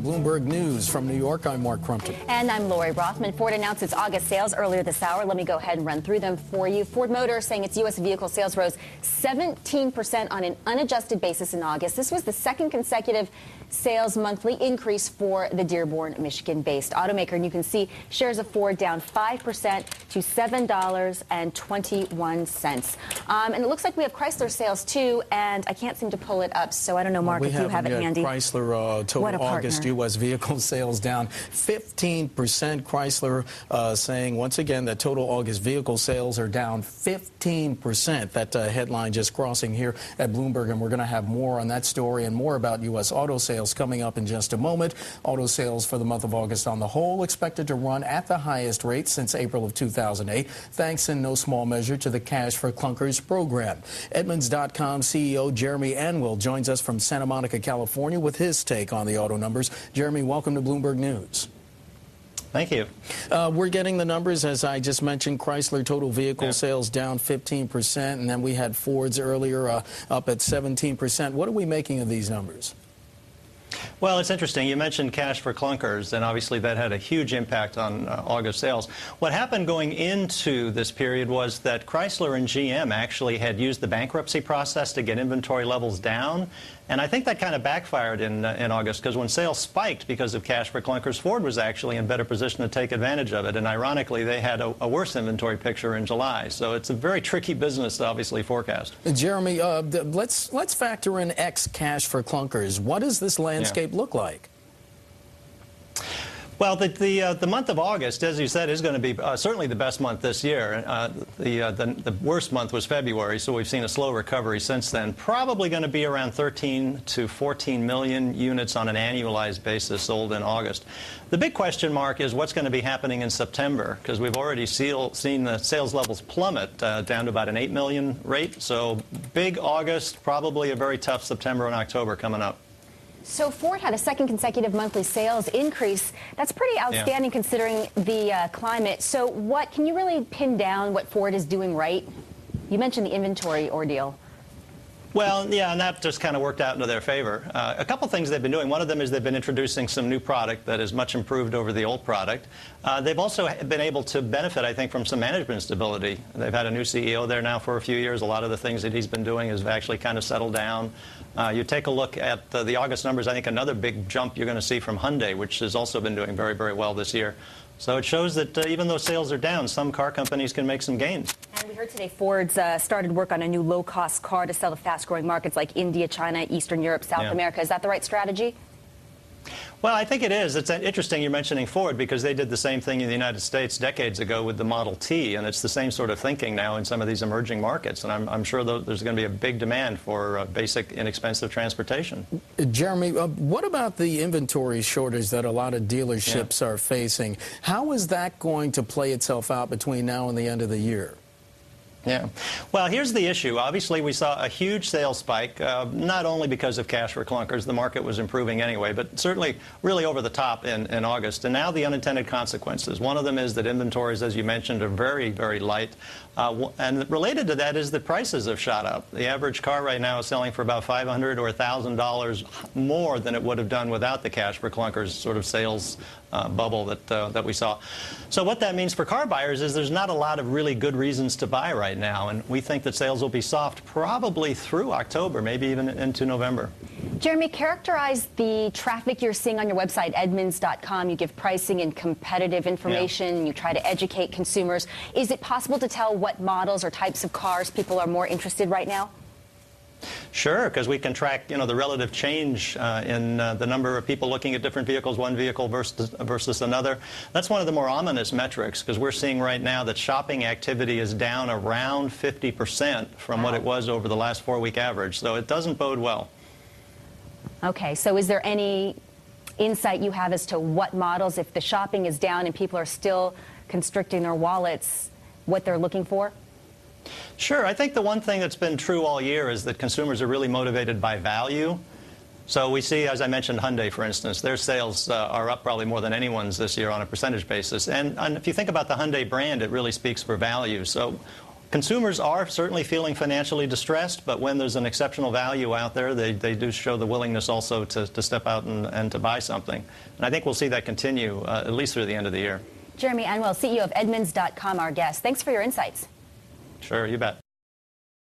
Bloomberg News. From New York, I'm Mark Crumpton. And I'm Lori Rothman. Ford announced its August sales earlier this hour. Let me go ahead and run through them for you. Ford Motor saying its U.S. vehicle sales rose 17% on an unadjusted basis in August. This was the second consecutive sales monthly increase for the Dearborn, Michigan-based automaker. And you can see shares of Ford down 5% to $7.21. And it looks like we have Chrysler sales, too, and I can't seem to pull it up, so I don't know, Mark, if you have it handy. Chrysler total August U.S. vehicle sales down 15%. Chrysler saying once again that total August vehicle sales are down 15%. That headline just crossing here at Bloomberg, and we're going to have more on that story and more about U.S. auto sales coming up in just a moment. Auto sales for the month of August on the whole expected to run at the highest rate since April of 2008, thanks in no small measure to the Cash for Clunkers program. Edmunds.com CEO Jeremy Anwyl joins us from Santa Monica, California, with his take on the auto numbers. Jeremy, welcome to Bloomberg News. Thank you. We're getting the numbers, as I just mentioned. Chrysler total vehicle sales down 15%, and then we had Ford's earlier up at 17%. What are we making of these numbers? Well, it's interesting. You mentioned Cash for Clunkers, and obviously that had a huge impact on August sales. What happened going into this period was that Chrysler and GM actually had used the bankruptcy process to get inventory levels down. And I think that kind of backfired in August, because when sales spiked because of Cash for Clunkers, Ford was actually in better position to take advantage of it. And ironically, they had a worse inventory picture in July. So it's a very tricky business to obviously forecast. Jeremy, let's factor in X Cash for Clunkers. What does this landscape look like? Well, the month of August, as you said, is going to be certainly the best month this year. The worst month was February, so we've seen a slow recovery since then. Probably going to be around 13 to 14 million units on an annualized basis sold in August. The big question mark is what's going to be happening in September, because we've already seen the sales levels plummet down to about an 8 million rate. So big August, probably a very tough September and October coming up. So Ford had a second consecutive monthly sales increase. That's pretty outstanding considering the climate. So what can you really pin down what Ford is doing right? You mentioned the inventory ordeal. Well, yeah, and that just kind of worked out into their favor. A couple things they've been doing. One of them is they've been introducing some new product that is much improved over the old product. They've also been able to benefit, I think, from some management stability. They've had a new CEO there now for a few years. A lot of the things that he's been doing has actually kind of settled down. You take a look at the August numbers, I think another big jump you're going to see from Hyundai, which has also been doing very, very well this year. So it shows that even though sales are down, some car companies can make some gains. And we heard today Ford's started work on a new low-cost car to sell to fast-growing markets like India, China, Eastern Europe, South America. Is that the right strategy? Well, I think it is. It's interesting you're mentioning Ford, because they did the same thing in the United States decades ago with the Model T, and it's the same sort of thinking now in some of these emerging markets. And I'm sure there's going to be a big demand for basic, inexpensive transportation. Jeremy, what about the inventory shortage that a lot of dealerships are facing? How is that going to play itself out between now and the end of the year? Yeah. Well, here's the issue. Obviously, we saw a huge sales spike, not only because of Cash for Clunkers. The market was improving anyway, but certainly really over the top in August. And now the unintended consequences. One of them is that inventories, as you mentioned, are very, very light. And related to that is that prices have shot up. The average car right now is selling for about $500 or $1,000 more than it would have done without the Cash for Clunkers sort of sales bubble that we saw. So what that means for car buyers is there's not a lot of really good reasons to buy right now, and we think that sales will be soft probably through October, maybe even into November. Jeremy, characterize the traffic you're seeing on your website, Edmunds.com. You give pricing and competitive information. You try to educate consumers. Is it possible to tell what models or types of cars people are more interested right now? Sure, because we can track, the relative change in the number of people looking at different vehicles, one vehicle versus another. That's one of the more ominous metrics, because we're seeing right now that shopping activity is down around 50% from what it was over the last 4-week average. So it doesn't bode well. Okay, so is there any insight you have as to what models, if the shopping is down and people are still constricting their wallets, what they're looking for? Sure. I think the one thing that's been true all year is that consumers are really motivated by value. So we see, as I mentioned, Hyundai, for instance, their sales are up probably more than anyone's this year on a percentage basis. And if you think about the Hyundai brand, it really speaks for value. So consumers are certainly feeling financially distressed, but when there's an exceptional value out there, they do show the willingness also to step out and to buy something. And I think we'll see that continue at least through the end of the year. Jeremy Anwyl, CEO of Edmunds.com, our guest. Thanks for your insights. Sure, you bet.